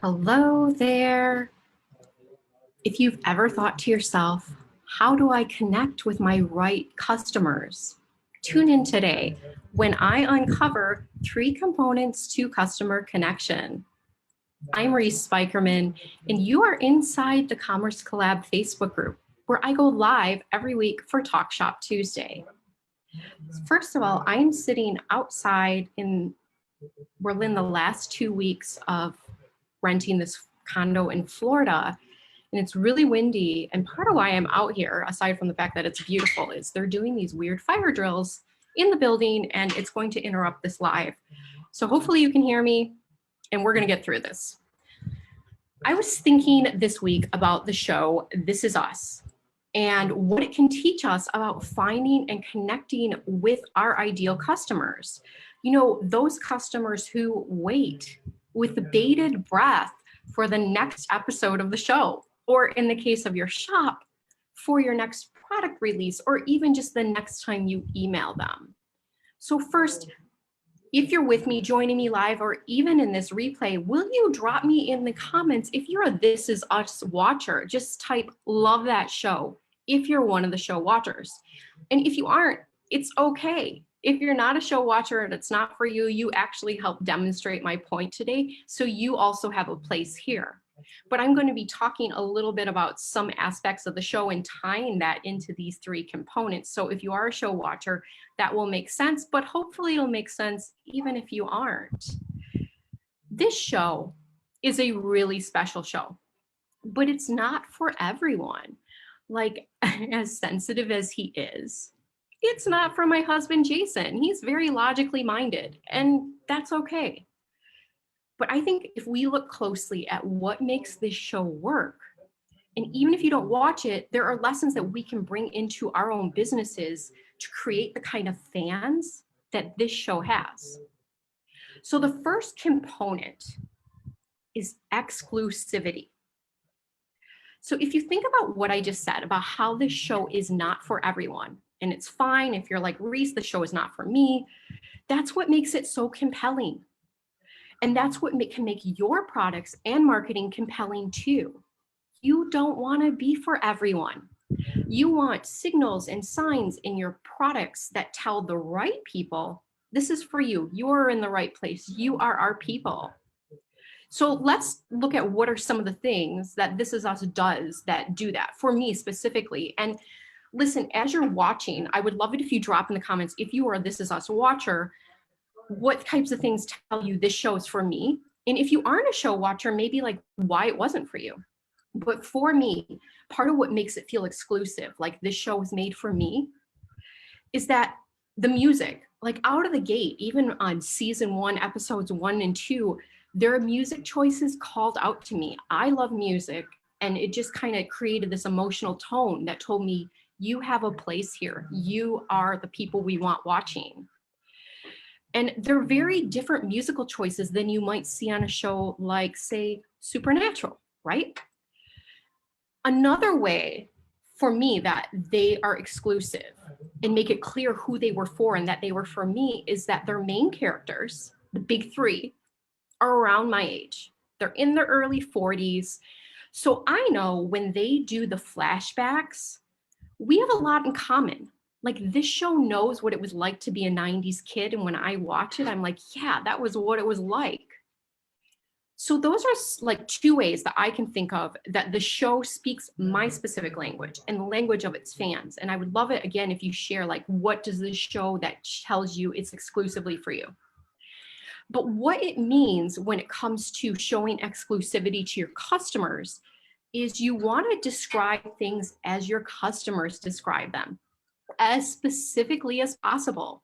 Hello there. If you've ever thought to yourself, how do I connect with my right customers? Tune in today when I uncover 3 components to customer connection. I'm Reese Spikerman, and you are inside the Commerce Collab Facebook group, where I go live every week for Talk Shop Tuesday. First of all, I'm sitting outside we're in the last 2 weeks of renting this condo in Florida, and it's really windy. And part of why I'm out here, aside from the fact that it's beautiful, is they're doing these weird fire drills in the building, and it's going to interrupt this live. So hopefully you can hear me, and we're going to get through this. I was thinking this week about the show This Is Us and what it can teach us about finding and connecting with our ideal customers. You know, those customers who wait with bated breath for the next episode of the show, or in the case of your shop, for your next product release, or even just the next time you email them. So first, if you're with me, joining me live, or even in this replay, will you drop me in the comments if you're a This Is Us watcher? Just type love that show if you're one of the show watchers. And if you aren't, it's okay. If you're not a show watcher and it's not for you, you actually help demonstrate my point today, so you also have a place here. But I'm going to be talking a little bit about some aspects of the show and tying that into these 3 components. So if you are a show watcher, that will make sense, but hopefully it'll make sense even if you aren't. This show is a really special show, but it's not for everyone. Like, as sensitive as he is, it's not for my husband, Jason. He's very logically minded, and that's okay. But I think if we look closely at what makes this show work, and even if you don't watch it, there are lessons that we can bring into our own businesses to create the kind of fans that this show has. So the first component is exclusivity. So if you think about what I just said about how this show is not for everyone, and it's fine if you're like, Reese, the show is not for me, that's what makes it so compelling. And that's what can make your products and marketing compelling too. You don't want to be for everyone. You want signals and signs in your products that tell the right people, this is for you. You are in the right place. You are our people. So let's look at what are some of the things that This Is Us does that do that for me specifically. And listen, as you're watching, I would love it if you drop in the comments, if you are a This Is Us watcher, what types of things tell you this show is for me? And if you aren't a show watcher, maybe like why it wasn't for you. But for me, part of what makes it feel exclusive, like this show was made for me, is that the music, like out of the gate, even on season 1, episodes 1 and 2, there are music choices called out to me. I love music, and it just kind of created this emotional tone that told me, you have a place here. You are the people we want watching. And they're very different musical choices than you might see on a show like, say, Supernatural, right? Another way for me that they are exclusive and make it clear who they were for and that they were for me is that their main characters, the big 3, are around my age. They're in their early 40s. So I know when they do the flashbacks, we have a lot in common. Like, this show knows what it was like to be a 90s kid. And when I watch it, I'm like, yeah, that was what it was like. So those are like 2 ways that I can think of that the show speaks my specific language and the language of its fans. And I would love it, again, if you share, like, what does this show that tells you it's exclusively for you? But what it means when it comes to showing exclusivity to your customers is you want to describe things as your customers describe them, as specifically as possible.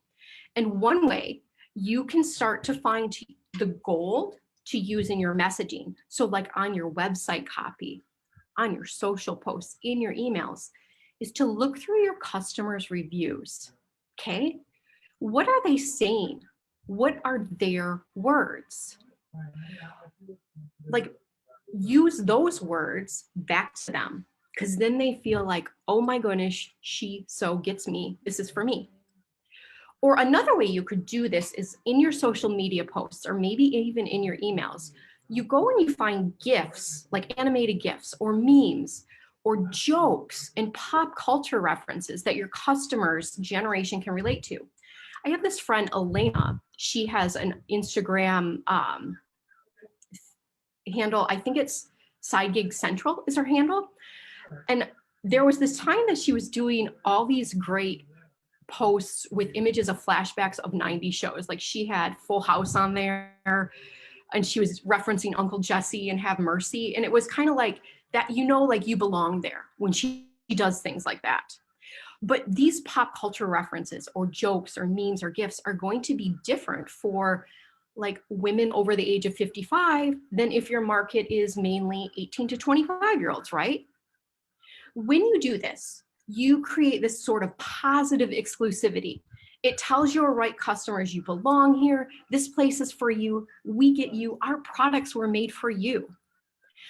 And one way you can start to find the gold to use in your messaging, so like on your website copy, on your social posts, in your emails, is to look through your customers' reviews. Okay? What are they saying? What are their words? Like, use those words back to them, because then they feel like, oh my goodness, she so gets me. This is for me. Or another way you could do this is in your social media posts, or maybe even in your emails. You go and you find GIFs, like animated GIFs or memes or jokes and pop culture references that your customers' generation can relate to. I have this friend, Elena. She has an Instagram handle. I think it's Side Gig Central is her handle. And there was this time that she was doing all these great posts with images of flashbacks of 90s shows. Like she had Full House on there, and she was referencing Uncle Jesse and Have Mercy. And it was kind of like that, you know, like you belong there when she does things like that. But these pop culture references or jokes or memes or gifs are going to be different for like women over the age of 55 than if your market is mainly 18 to 25-year-olds, right? When you do this, you create this sort of positive exclusivity. It tells your right customers you belong here, this place is for you, we get you, our products were made for you.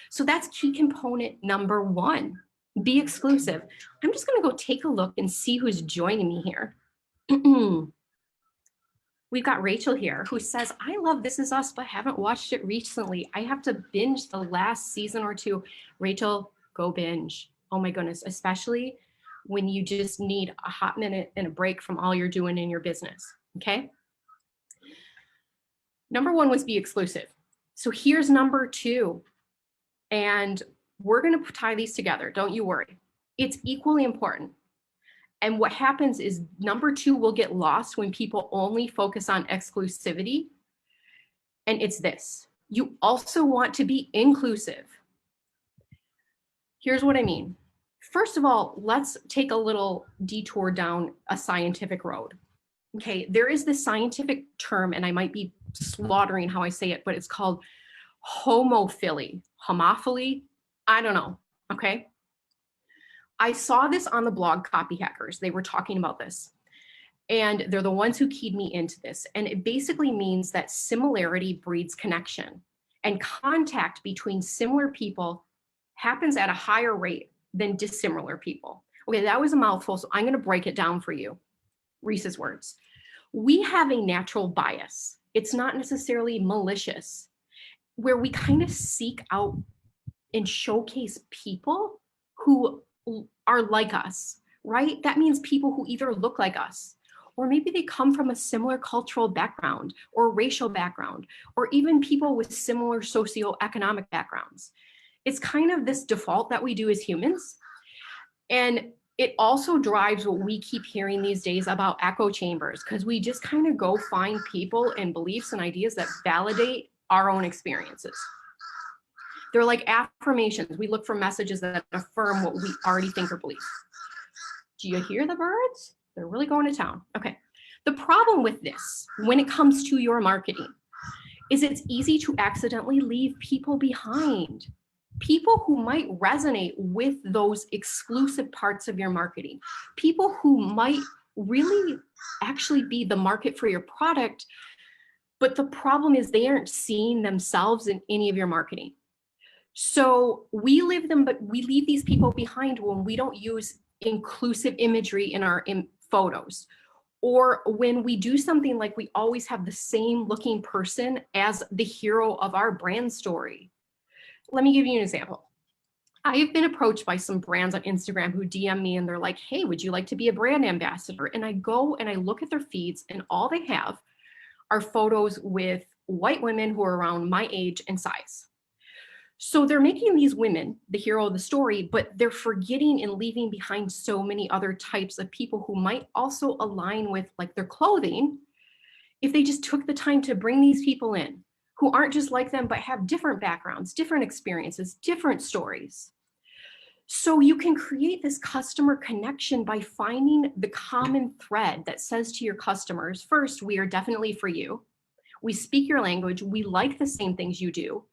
So that's key component number one, be exclusive. I'm just gonna go take a look and see who's joining me here. We've got Rachel here who says, I love This Is Us, but haven't watched it recently. I have to binge the last season or two. Rachel, go binge. Oh my goodness, especially when you just need a hot minute and a break from all you're doing in your business, okay? Number one was be exclusive. So here's number two. And we're gonna tie these together, don't you worry. It's equally important. And what happens is number two will get lost when people only focus on exclusivity. And it's this, you also want to be inclusive. Here's what I mean. First of all, let's take a little detour down a scientific road. Okay, there is this scientific term, and I might be slaughtering how I say it, but it's called homophily. Homophily? I don't know, okay? I saw this on the blog Copy Hackers. They were talking about this. And they're the ones who keyed me into this. And it basically means that similarity breeds connection. And contact between similar people happens at a higher rate than dissimilar people. Okay, that was a mouthful, so I'm gonna break it down for you. Reese's words. We have a natural bias. It's not necessarily malicious, where we kind of seek out and showcase people who are like us, right? That means people who either look like us, or maybe they come from a similar cultural background or racial background, or even people with similar socioeconomic backgrounds. It's kind of this default that we do as humans. And it also drives what we keep hearing these days about echo chambers, because we just kind of go find people and beliefs and ideas that validate our own experiences. They're like affirmations. We look for messages that affirm what we already think or believe. Do you hear the birds? They're really going to town. Okay. The problem with this, when it comes to your marketing, is it's easy to accidentally leave people behind. People who might resonate with those exclusive parts of your marketing. People who might really actually be the market for your product, but the problem is they aren't seeing themselves in any of your marketing. So we leave these people behind when we don't use inclusive imagery in our photos, or when we do something like we always have the same looking person as the hero of our brand story. Let me give you an example. I have been approached by some brands on Instagram who DM me and they're like, hey, would you like to be a brand ambassador? And I go and I look at their feeds and all they have are photos with white women who are around my age and size. So they're making these women the hero of the story, but they're forgetting and leaving behind so many other types of people who might also align with like their clothing if they just took the time to bring these people in who aren't just like them, but have different backgrounds, different experiences, different stories. So you can create this customer connection by finding the common thread that says to your customers, first, we are definitely for you. We speak your language. We like the same things you do.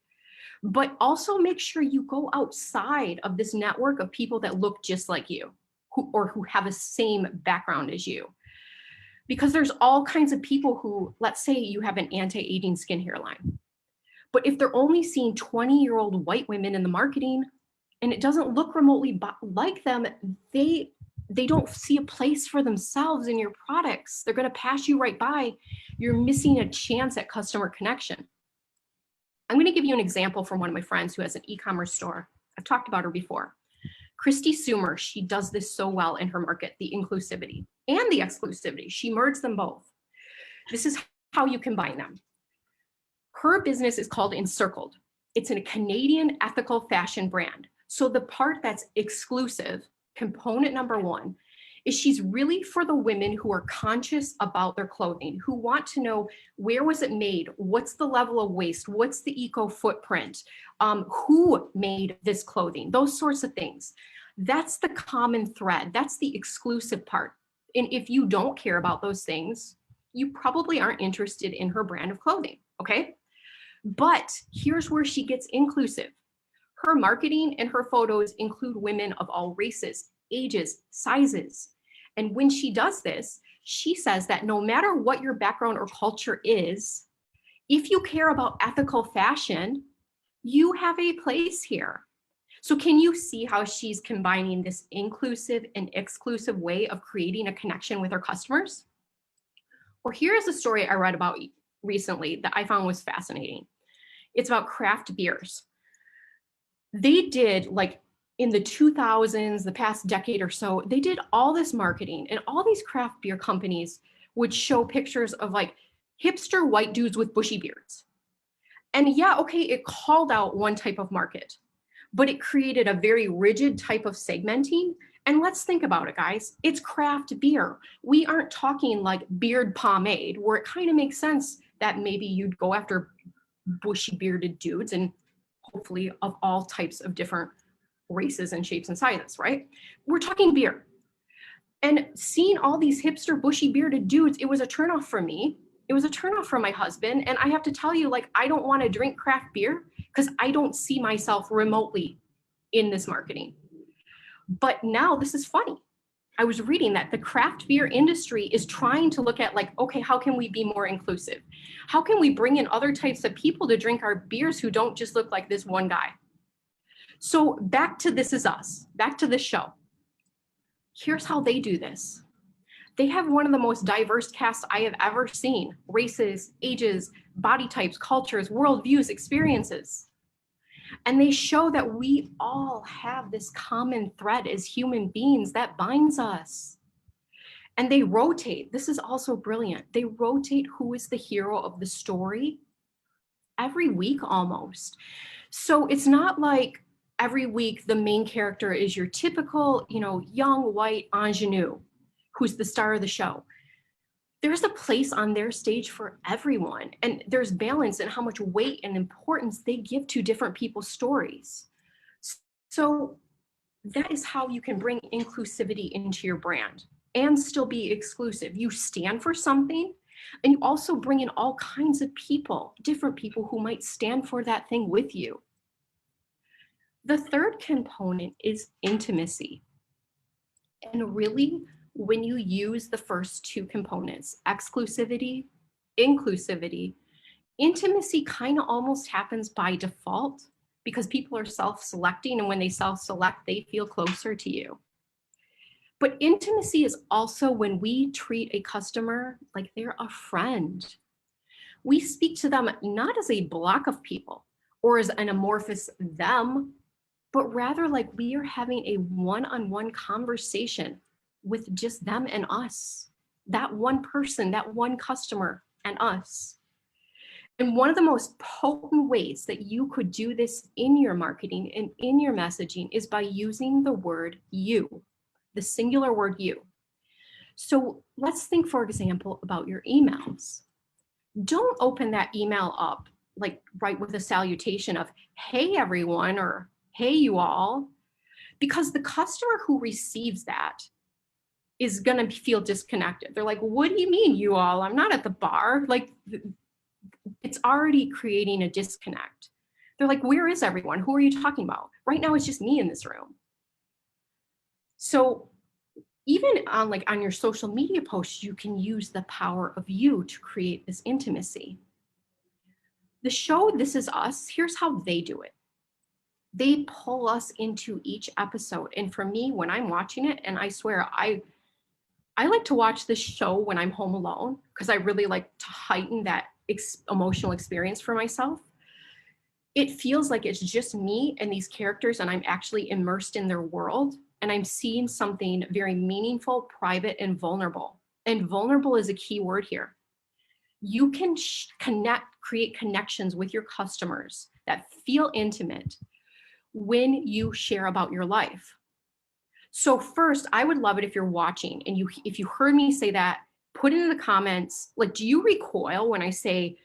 But also make sure you go outside of this network of people that look just like you who have the same background as you. Because there's all kinds of people who, let's say you have an anti-aging skincare line, but if they're only seeing 20-year-old white women in the marketing and it doesn't look remotely like them, they They don't see a place for themselves in your products. They're going to pass you right by. You're missing a chance at customer connection. I'm going to give you an example from one of my friends who has an e-commerce store. I've talked about her before. Christy Sumer, she does this so well in her market, the inclusivity and the exclusivity. She merged them both. This is how you combine them. Her business is called Encircled. It's a Canadian ethical fashion brand. So the part that's exclusive, component number one, is she's really for the women who are conscious about their clothing, who want to know where was it made, what's the level of waste, what's the eco footprint, who made this clothing, those sorts of things. That's the common thread. That's the exclusive part. And if you don't care about those things, you probably aren't interested in her brand of clothing, okay? But here's where she gets inclusive. Her marketing and her photos include women of all races, ages, sizes. And when she does this, she says that no matter what your background or culture is, if you care about ethical fashion, you have a place here. So can you see how she's combining this inclusive and exclusive way of creating a connection with her customers? Or here's a story I read about recently that I found was fascinating. It's about craft beers. They did, like, in the 2000s, the past decade or so, they did all this marketing, and all these craft beer companies would show pictures of like hipster white dudes with bushy beards. And yeah, okay, it called out one type of market, but it created a very rigid type of segmenting. And let's think about it, guys. It's craft beer. We aren't talking like beard pomade, where it kind of makes sense that maybe you'd go after bushy bearded dudes, and hopefully of all types of different races and shapes and sizes, right? We're talking beer. And seeing all these hipster bushy bearded dudes, it was a turnoff for me. It was a turnoff for my husband. And I have to tell you, like, I don't want to drink craft beer because I don't see myself remotely in this marketing. But now this is funny. I was reading that the craft beer industry is trying to look at, like, okay, how can we be more inclusive? How can we bring in other types of people to drink our beers who don't just look like this one guy? So back to This Is Us, back to this show. Here's how they do this. They have one of the most diverse casts I have ever seen. Races, ages, body types, cultures, worldviews, experiences. And they show that we all have this common thread as human beings that binds us. And they rotate. This is also brilliant. They rotate who is the hero of the story every week almost. So it's not like every week the main character is your typical, young white ingenue who's the star of the show. There's a place on their stage for everyone, and there's balance in how much weight and importance they give to different people's stories. So that is how you can bring inclusivity into your brand and still be exclusive. You stand for something, and you also bring in all kinds of people, different people who might stand for that thing with you. The third component is intimacy. And really, when you use the first two components, exclusivity, inclusivity, intimacy kind of almost happens by default because people are self-selecting, and when they self-select, they feel closer to you. But intimacy is also when we treat a customer like they're a friend. We speak to them not as a block of people or as an amorphous them, but rather like we are having a one-on-one conversation with just them and us, that one person, that one customer and us. And one of the most potent ways that you could do this in your marketing and in your messaging is by using the word you, the singular word you. So let's think, for example, about your emails. Don't open that email up like right with a salutation of, hey, everyone, or hey, you all, because the customer who receives that is going to feel disconnected. They're like, what do you mean, you all? I'm not at the bar. Like, it's already creating a disconnect. They're like, where is everyone? Who are you talking about? Right now, it's just me in this room. So even on your social media posts, you can use the power of you to create this intimacy. The show This Is Us, here's how they do it. They pull us into each episode. And for me, when I'm watching it, and I swear, I like to watch this show when I'm home alone because I really like to heighten that emotional experience for myself. It feels like it's just me and these characters, and I'm actually immersed in their world. And I'm seeing something very meaningful, private, and vulnerable. And vulnerable is a key word here. You can create connections with your customers that feel intimate when you share about your life. So first, I would love it if you're watching and if you heard me say that, put it in the comments. Like, do you recoil when I say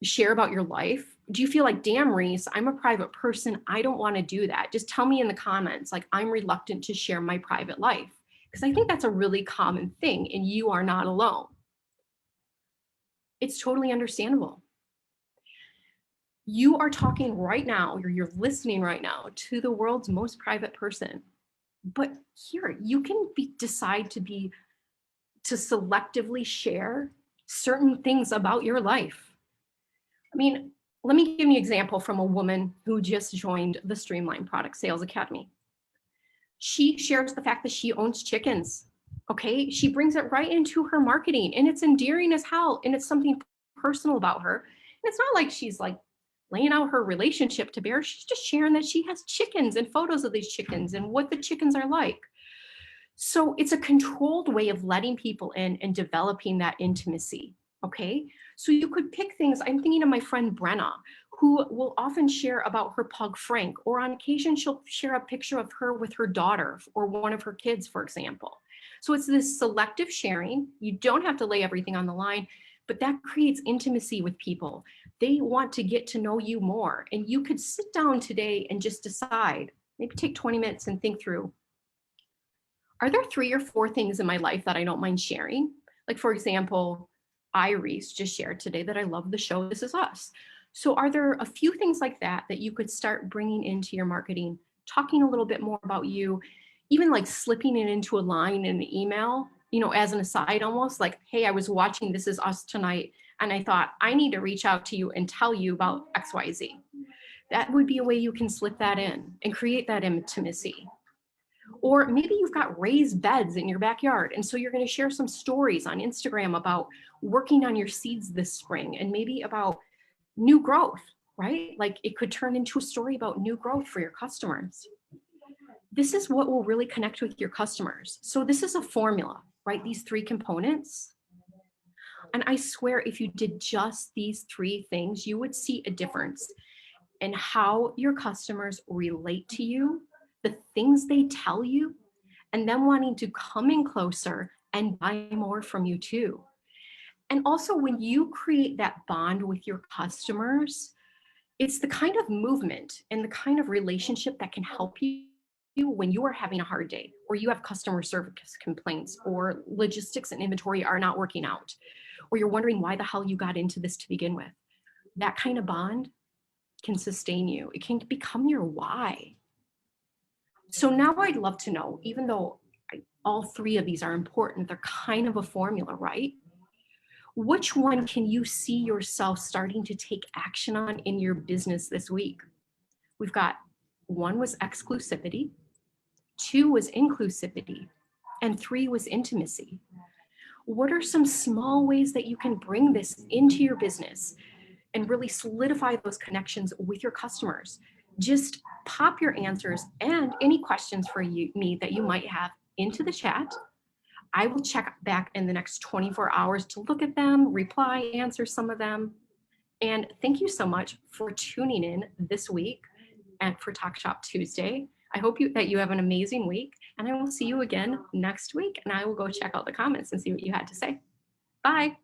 share about your life? Do you feel like, damn, Reese, I'm a private person, I don't want to do that? Just tell me in the comments, like, I'm reluctant to share my private life. Because I think that's a really common thing, and you are not alone. It's totally understandable. You are talking right now, or you're listening right now to the world's most private person. But here, you can decide to selectively share certain things about your life. I mean, let me give you an example from a woman who just joined the Streamline Product Sales Academy. She shares the fact that she owns chickens. Okay, she brings it right into her marketing, and it's endearing as hell, and it's something personal about her. And it's not like she's like laying out her relationship to bear. She's just sharing that she has chickens and photos of these chickens and what the chickens are like. So it's a controlled way of letting people in and developing that intimacy. Okay, so you could pick things. I'm thinking of my friend Brenna, who will often share about her pug Frank, or on occasion she'll share a picture of her with her daughter or one of her kids, for example. So it's this selective sharing. You don't have to lay everything on the line, but that creates intimacy with people. They want to get to know you more. And you could sit down today and just decide, maybe take 20 minutes and think through, are there 3 or 4 things in my life that I don't mind sharing? Like, for example, Reese, just shared today that I love the show This Is Us. So are there a few things like that that you could start bringing into your marketing, talking a little bit more about you, even like slipping it into a line in an email, as an aside, almost like, hey, I was watching This Is Us tonight, and I thought I need to reach out to you and tell you about XYZ. That would be a way you can slip that in and create that intimacy. Or maybe you've got raised beds in your backyard, and so you're going to share some stories on Instagram about working on your seeds this spring, and maybe about new growth, right? Like, it could turn into a story about new growth for your customers. This is what will really connect with your customers. So this is a formula, right? These 3 components. And I swear, if you did just these 3 things, you would see a difference in how your customers relate to you, the things they tell you, and them wanting to come in closer and buy more from you too. And also, when you create that bond with your customers, it's the kind of movement and the kind of relationship that can help you when you are having a hard day, or you have customer service complaints, or logistics and inventory are not working out, or you're wondering why the hell you got into this to begin with. That kind of bond can sustain you. It can become your why. So now I'd love to know, even though all 3 of these are important, they're kind of a formula, right? Which one can you see yourself starting to take action on in your business this week? We've got 1 was exclusivity, 2 was inclusivity, and 3 was intimacy. What are some small ways that you can bring this into your business and really solidify those connections with your customers? Just pop your answers and any questions for me that you might have into the chat. I will check back in the next 24 hours to look at them, reply, answer some of them. And thank you so much for tuning in this week and for Talk Shop Tuesday. I hope that you have an amazing week, and I will see you again next week, and I will go check out the comments and see what you had to say. Bye.